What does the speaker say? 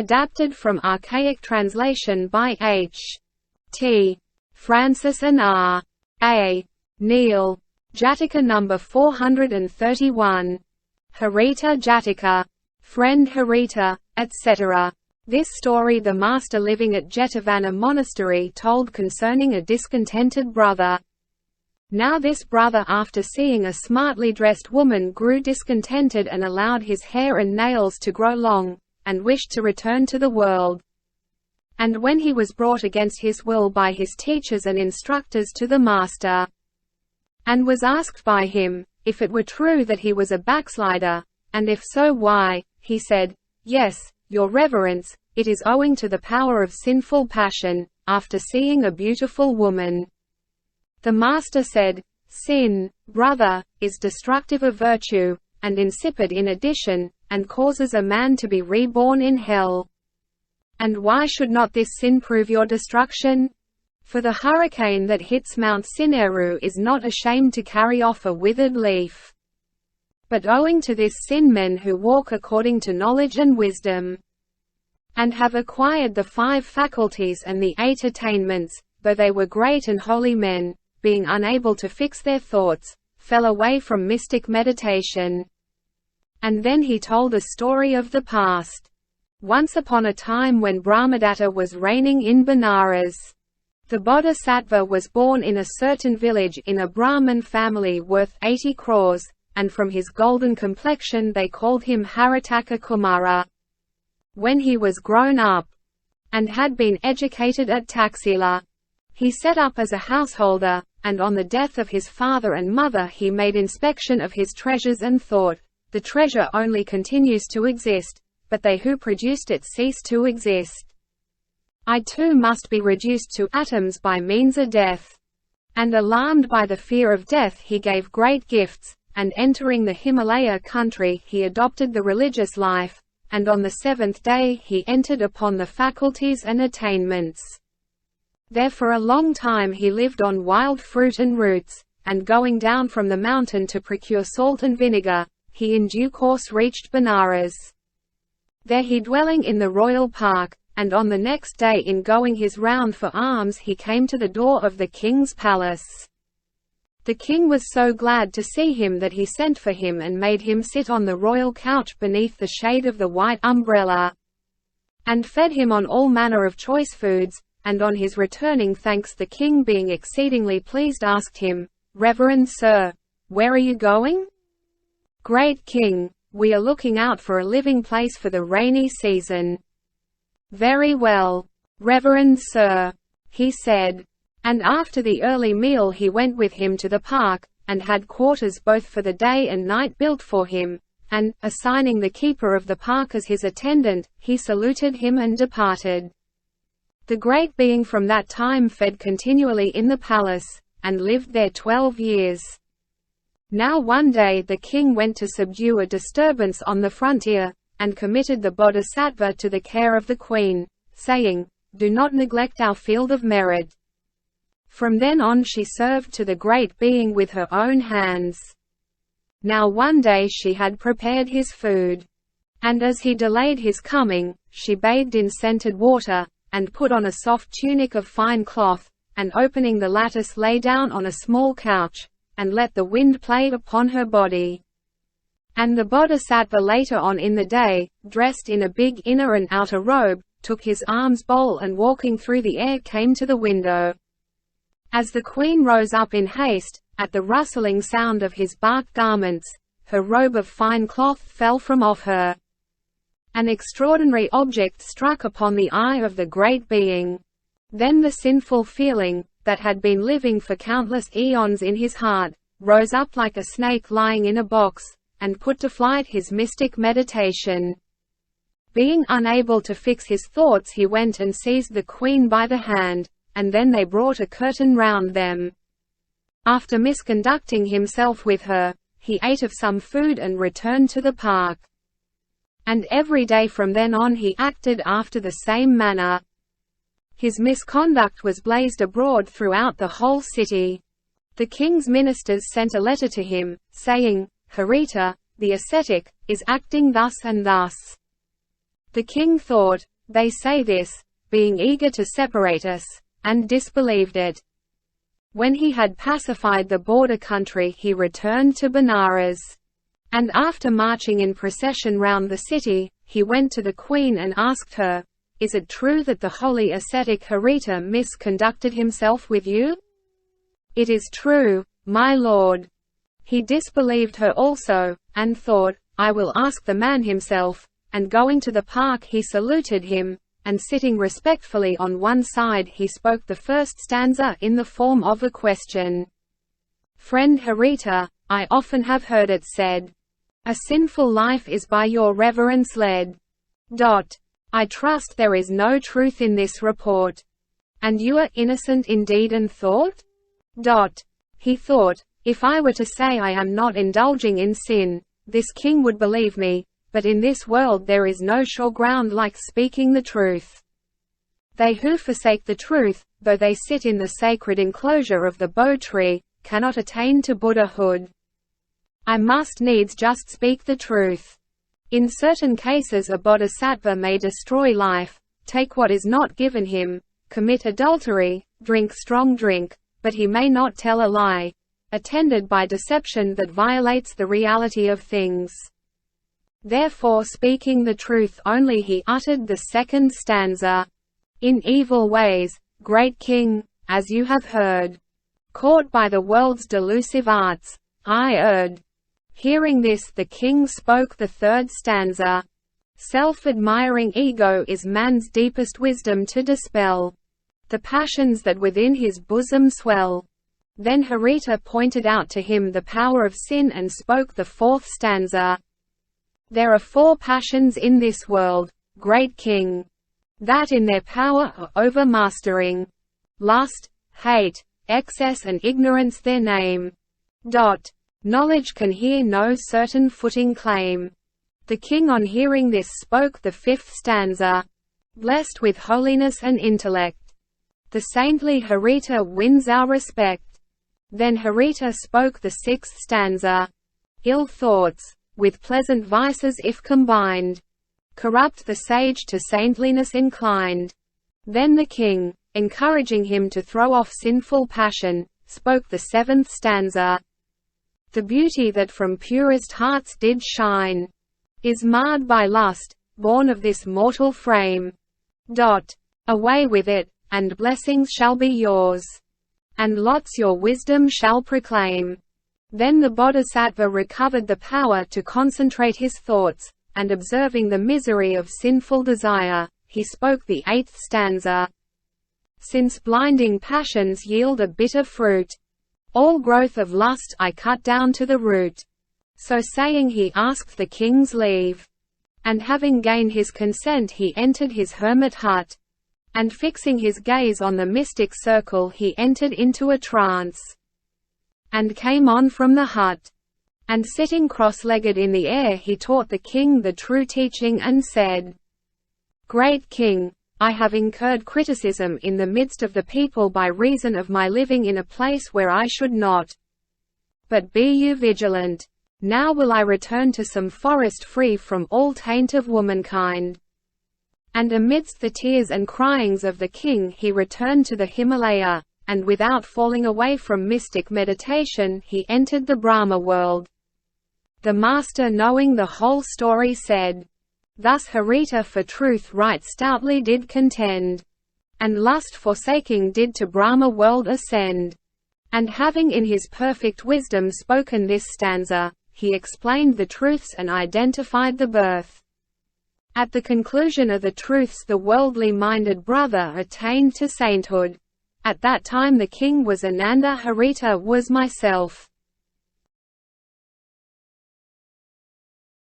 Adapted from archaic translation by H.T. Francis and R.A. Neal. Jataka number 431. Harita Jataka. Friend Harita, etc. This story the master living at Jetavana monastery told concerning a discontented brother. Now this brother after seeing a smartly dressed woman grew discontented and allowed his hair and nails to grow long, and wished to return to the world. And when he was brought against his will by his teachers and instructors to the master, and was asked by him, if it were true that he was a backslider, and if so why, he said, "Yes, your reverence, it is owing to the power of sinful passion, after seeing a beautiful woman." The master said, "Sin, brother, is destructive of virtue, and insipid in addition, and causes a man to be reborn in hell. And why should not this sin prove your destruction? For the hurricane that hits Mount Sineru is not ashamed to carry off a withered leaf. But owing to this sin men who walk according to knowledge and wisdom, and have acquired the 5 faculties and the 8 attainments, though they were great and holy men, being unable to fix their thoughts, fell away from mystic meditation." And then he told a story of the past. Once upon a time when Brahmadatta was reigning in Benares, the bodhisattva was born in a certain village in a Brahmin family worth 80 crores, and from his golden complexion they called him Haritaka Kumara. When he was grown up, and had been educated at Taxila, he set up as a householder, and on the death of his father and mother he made inspection of his treasures and thought, "The treasure only continues to exist, but they who produced it cease to exist. I too must be reduced to atoms by means of death." And alarmed by the fear of death he gave great gifts, and entering the Himalaya country he adopted the religious life, and on the 7th day he entered upon the faculties and attainments. There for a long time he lived on wild fruit and roots, and going down from the mountain to procure salt and vinegar, he in due course reached Benares. There he dwelling in the royal park, and on the next day in going his round for alms he came to the door of the king's palace. The king was so glad to see him that he sent for him and made him sit on the royal couch beneath the shade of the white umbrella, and fed him on all manner of choice foods, and on his returning thanks the king being exceedingly pleased asked him, "Reverend sir, where are you going?" "Great king, we are looking out for a living place for the rainy season." "Very well, reverend sir," he said. And after the early meal he went with him to the park, and had quarters both for the day and night built for him, and, assigning the keeper of the park as his attendant, he saluted him and departed. The great being from that time fed continually in the palace, and lived there 12 years. Now one day the king went to subdue a disturbance on the frontier, and committed the bodhisattva to the care of the queen, saying, "Do not neglect our field of merit." From then on she served to the great being with her own hands. Now one day she had prepared his food, and as he delayed his coming, she bathed in scented water, and put on a soft tunic of fine cloth, and opening the lattice lay down on a small couch, and let the wind play upon her body. And the bodhisattva later on in the day, dressed in a big inner and outer robe, took his alms-bowl and walking through the air came to the window. As the queen rose up in haste, at the rustling sound of his bark garments, her robe of fine cloth fell from off her. An extraordinary object struck upon the eye of the great being. Then the sinful feeling, that had been living for countless eons in his heart, rose up like a snake lying in a box, and put to flight his mystic meditation. Being unable to fix his thoughts he went and seized the queen by the hand, and then they brought a curtain round them. After misconducting himself with her, he ate of some food and returned to the park. And every day from then on he acted after the same manner. His misconduct was blazed abroad throughout the whole city. The king's ministers sent a letter to him, saying, "Harita, the ascetic, is acting thus and thus." The king thought, "They say this, being eager to separate us," and disbelieved it. When he had pacified the border country, he returned to Benares. And after marching in procession round the city, he went to the queen and asked her, "Is it true that the holy ascetic Harita misconducted himself with you?" "It is true, my lord." He disbelieved her also, and thought, "I will ask the man himself," and going to the park he saluted him, and sitting respectfully on one side he spoke the first stanza in the form of a question. "Friend Harita, I often have heard it said, a sinful life is by your reverence led. I trust there is no truth in this report. And you are innocent in deed and thought?" He thought, "If I were to say I am not indulging in sin, this king would believe me, but in this world there is no sure ground like speaking the truth. They who forsake the truth, though they sit in the sacred enclosure of the Bodh tree, cannot attain to Buddhahood. I must needs just speak the truth. In certain cases a bodhisattva may destroy life, take what is not given him, commit adultery, drink strong drink, but he may not tell a lie, attended by deception that violates the reality of things. Therefore speaking the truth only he uttered the second stanza. In evil ways, great king, as you have heard. Caught by the world's delusive arts, I erred. Hearing this the king spoke the third stanza. Self-admiring ego is man's deepest wisdom to dispel the passions that within his bosom swell. Then Harita pointed out to him the power of sin and spoke the fourth stanza. There are 4 passions in this world, great king, that in their power are overmastering. Lust, hate, excess and ignorance their name. Knowledge can here no certain footing claim. The king on hearing this spoke the 5th stanza. Blessed with holiness and intellect, the saintly Harita wins our respect. Then Harita spoke the 6th stanza. Ill thoughts, with pleasant vices if combined, corrupt the sage to saintliness inclined. Then the king, encouraging him to throw off sinful passion, spoke the 7th stanza. The beauty that from purest hearts did shine, is marred by lust, born of this mortal frame. Away with it, and blessings shall be yours, and lots your wisdom shall proclaim. Then the bodhisattva recovered the power to concentrate his thoughts, and observing the misery of sinful desire, he spoke the 8th stanza. Since blinding passions yield a bitter fruit, all growth of lust I cut down to the root. So saying he asked the king's leave, and having gained his consent he entered his hermit hut, and fixing his gaze on the mystic circle he entered into a trance, and came on from the hut, and sitting cross-legged in the air he taught the king the true teaching and said, Great king, I have incurred criticism in the midst of the people by reason of my living in a place where I should not. But be you vigilant. Now will I return to some forest free from all taint of womankind. And amidst the tears and cryings of the king he returned to the Himalaya, and without falling away from mystic meditation he entered the Brahma world. The master knowing the whole story said, Thus Harita for truth right stoutly did contend, and lust forsaking did to Brahma world ascend. And having in his perfect wisdom spoken this stanza, he explained the truths and identified the birth. At the conclusion of the truths the worldly-minded brother attained to sainthood. At that time the king was Ananda, Harita was myself.